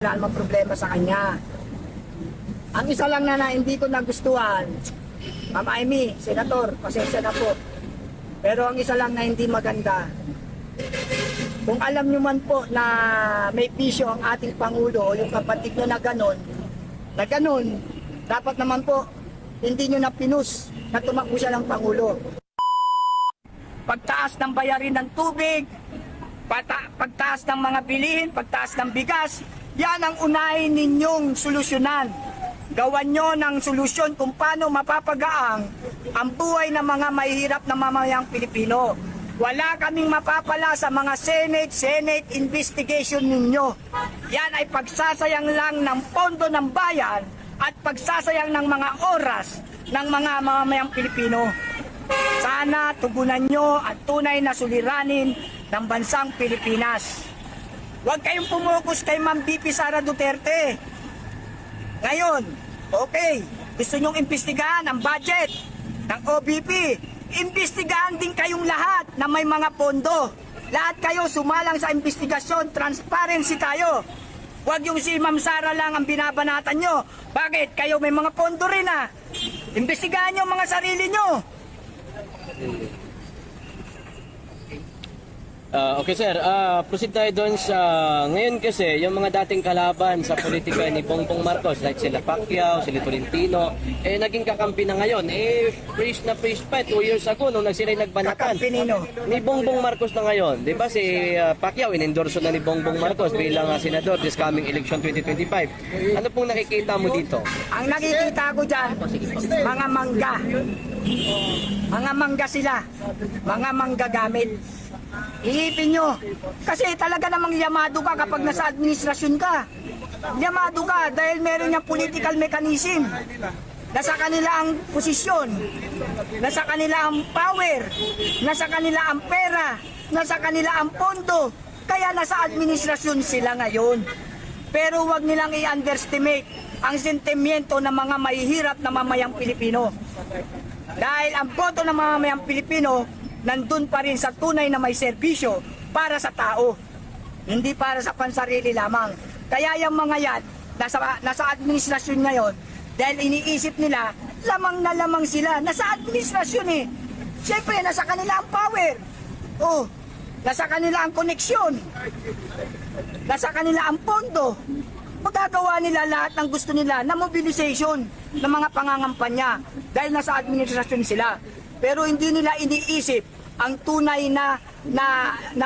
wala namang problema sa kanya. Ang isa lang na hindi ko nagustuhan, Ma'am Amy, Senator, pasensya na po. Pero ang isa lang na hindi maganda, kung alam nyo man po na may pisyo ang ating Pangulo o yung kapatid nyo na ganon, dapat naman po hindi nyo na pinus na tumakbo siya ng Pangulo. Pagtaas ng bayarin ng tubig, pagtaas ng mga bilihin, pagtaas ng bigas, yan ang unahin ninyong solusyonan. Gawan nyo ng solusyon kung paano mapapagaang ang buhay ng mga mahihirap na mamamayang Pilipino. Wala kaming mapapala sa mga Senate investigation ninyo. Yan ay pagsasayang lang ng pondo ng bayan at pagsasayang ng mga oras ng mga mamamayang Pilipino. Sana tugunan nyo at tunay na suliranin ng bansang Pilipinas. Huwag kayong pumukus kay Ma'am VP Sara Duterte. Ngayon, okay, gusto nyong imbestigahan ang budget ng OBP. Imbestigahan din kayong lahat na may mga pondo. Lahat kayo sumalang sa investigasyon, transparency tayo. Huwag yung si Ma'am Sara lang ang binabanatan nyo. Bakit? Kayo may mga pondo rin ah. Imbestigahan nyo mga sarili nyo. Okay sir, proceed tayo doon sa ngayon kasi yung mga dating kalaban sa politika ni Bongbong Marcos like sila Pacquiao, sila Tolentino, naging kakampi na ngayon. Praise na praise pa 2 years ago nung sila'y nagbanatan. Kakampi nino? Ni Bongbong Marcos na ngayon. Di ba si Pacquiao inendorso na ni Bongbong Marcos bilang senador this coming election 2025. Ano pong nakikita mo dito? Ang nakikita ko dyan, mga mangga. Mga mangga sila. Mga manggagamit. Iipin nyo. Kasi talaga namang yamado ka kapag nasa administrasyon ka. Yamado ka dahil meron niyang political mechanism. Nasa kanila ang posisyon. Nasa kanila ang power. Nasa kanila ang pera. Nasa kanila ang pondo. Kaya nasa administrasyon sila ngayon. Pero wag nilang i-underestimate ang sentimiento ng mga mahihirap na mamayang Pilipino. Dahil ang boto ng mamayang Pilipino nandun pa rin sa tunay na may serbisyo para sa tao, hindi para sa pansarili lamang. Kaya yung mga yan, nasa administrasyon ngayon, dahil iniisip nila, lamang na lamang sila, nasa administrasyon eh. Siyempre, nasa kanila ang power. Oh, nasa kanila ang koneksyon. Nasa kanila ang pondo. Magagawa nila lahat ng gusto nila na mobilization ng mga pangangampanya dahil nasa administrasyon sila. Pero hindi nila iniisip ang tunay na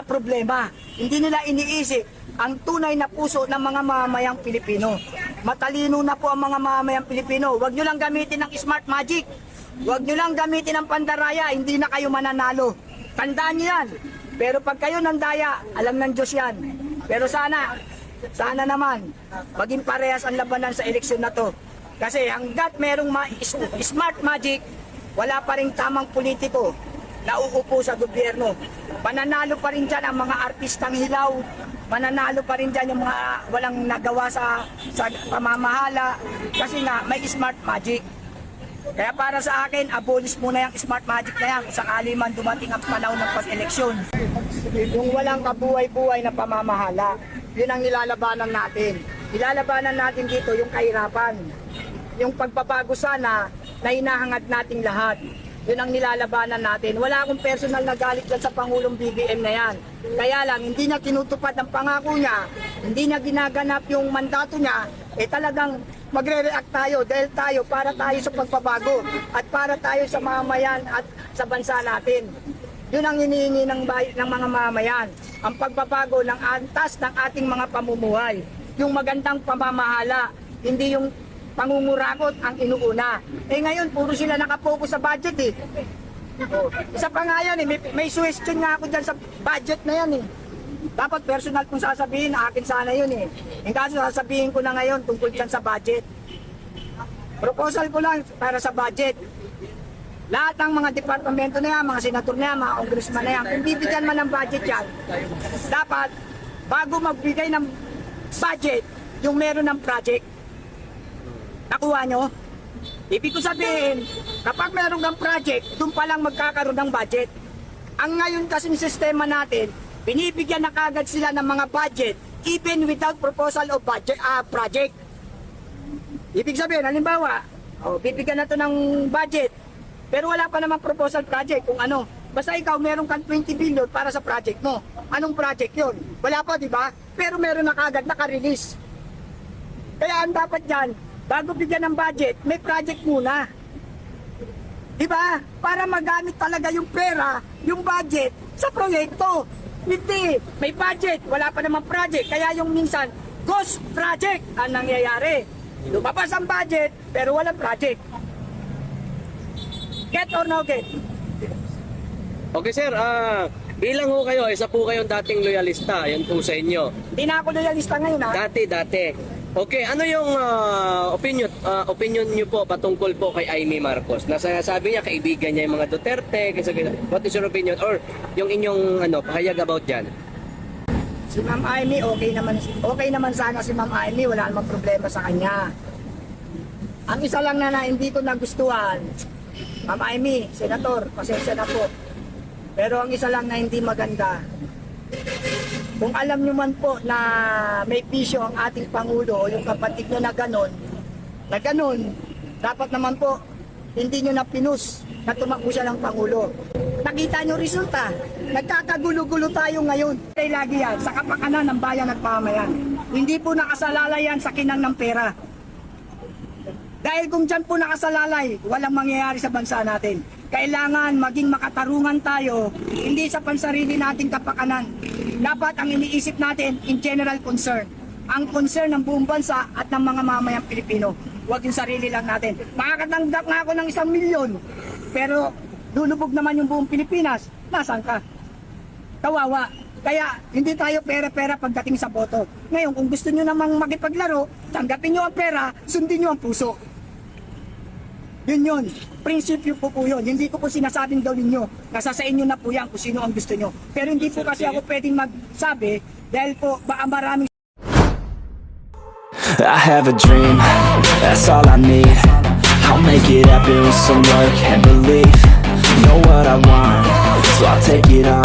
problema. Hindi nila iniisip ang tunay na puso ng mga mamamayang Pilipino. Matalino na po ang mga mamamayang Pilipino. Huwag nyo lang gamitin ng smart magic. Huwag nyo lang gamitin ng pandaraya. Hindi na kayo mananalo. Tandaan nyo yan. Pero pag kayo nandaya, alam ng Diyos yan. Pero sana naman, maging parehas ang labanan sa eleksyon na to. Kasi hanggat merong smart magic, wala pa rin tamang politiko na uupo sa gobyerno. Mananalo pa rin dyan ang mga artistang hilaw. Mananalo pa rin dyan yung mga walang nagawa sa pamamahala. Kasi nga, may smart magic. Kaya para sa akin, abolish muna yung smart magic na yan. Sakali man dumating ang panahon ng pag-eleksyon. Yung walang kabuhay-buhay na pamamahala, yun ang nilalabanan natin. Nilalabanan natin dito yung kahirapan. Yung pagbabago sana na hinahangad nating lahat. Yun ang nilalabanan natin. Wala akong personal na galit dyan sa Pangulong BBM na yan. Kaya lang, hindi niya tinutupad ang pangako niya, hindi niya ginaganap yung mandato niya, talagang magre-react tayo dahil para tayo sa pagbabago at para tayo sa mamamayan at sa bansa natin. Yun ang hinihingi ng mga mamamayan. Ang pagbabago ng antas ng ating mga pamumuhay. Yung magandang pamamahala, hindi yung pangungurakot ang inuuna. Ngayon, puro sila nakapokus sa budget eh. Isa pa nga yan eh, may suggestion nga ako dyan sa budget na yan eh. Dapat personal kong sasabihin, akin sana yun eh. Yung kaso sasabihin ko na ngayon tungkol dyan sa budget. Proposal ko lang para sa budget. Lahat ng mga departamento na yan, mga senator na yan, mga congressman na yan, kung bibigyan man ng budget yan, dapat bago magbigay ng budget, yung meron ng project. Nakuha nyo? Ibig ko sabihin, kapag meron kang project, doon pa lang magkakaroon ng budget. Ang ngayon kasing sistema natin, binibigyan na kagad sila ng mga budget even without proposal of budget, project. Ibig sabihin, halimbawa, bibigyan na to ng budget, pero wala pa namang proposal project kung ano. Basta ikaw meron kang 20 billion para sa project mo. Anong project yon? Wala pa, di ba? Pero meron na kagad naka-release. Kaya ang dapat dyan, bago bigyan ng budget, may project muna. Di ba? Para magamit talaga yung pera, yung budget, sa proyekto. Hindi, may budget, wala pa namang project. Kaya yung minsan, ghost project ang nangyayari. Lumabas ang budget, pero walang project. Get or no get? Okay sir, bilang ho kayo, isa po kayong dating loyalista, yan po sa inyo. Hindi na ako loyalista ngayon, ha? Dati. Okay, ano yung opinion niyo po patungkol po kay Amy Marcos? Nasasabi niya, kaibigan niya yung mga Duterte, what is your opinion? Or yung inyong pahayag about dyan? Si Ma'am Amy, okay naman sana si Ma'am Amy, wala namang problema sa kanya. Ang isa lang na hindi ko nagustuhan, Ma'am Amy, Senator, pasensya na po. Pero ang isa lang na hindi maganda, kung alam nyo man po na may pisyo ang ating Pangulo o yung kapatid nyo na ganon, dapat naman po hindi nyo na pinus na tumakbo siya ng Pangulo. Nakita nyo resulta, nagkakagulo-gulo tayo ngayon. Kaya lagi yan, sa kapakanan ng bayan at pamayan. Hindi po nakasalalay yan sa kinang ng pera. Dahil kung dyan po nakasalalay, walang mangyayari sa bansa natin. Kailangan maging makatarungan tayo, hindi sa pansarili nating kapakanan. Dapat ang iniisip natin in general concern. Ang concern ng buong bansa at ng mga mamayang Pilipino. Huwag yung sarili lang natin. Makakatanggap nga ako ng 1 milyon, pero lulubog naman yung buong Pilipinas. Nasaan ka? Kawawa. Kaya hindi tayo pera-pera pagdating sa boto. Ngayon, kung gusto nyo namang makipaglaro, tanggapin nyo ang pera, sundin nyo ang puso. Yun. Prinsipyo po yun. Hindi ko po sinasabing gawin nyo. Nasa sa inyo na po yan kung sino ang gusto nyo. Pero hindi po kasi ako pwedeng magsabi dahil po baka maraming I have a dream, that's all I need. I'll make it happen with some work and belief. Know what I want, so I'll take it on.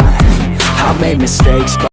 I've made mistakes, but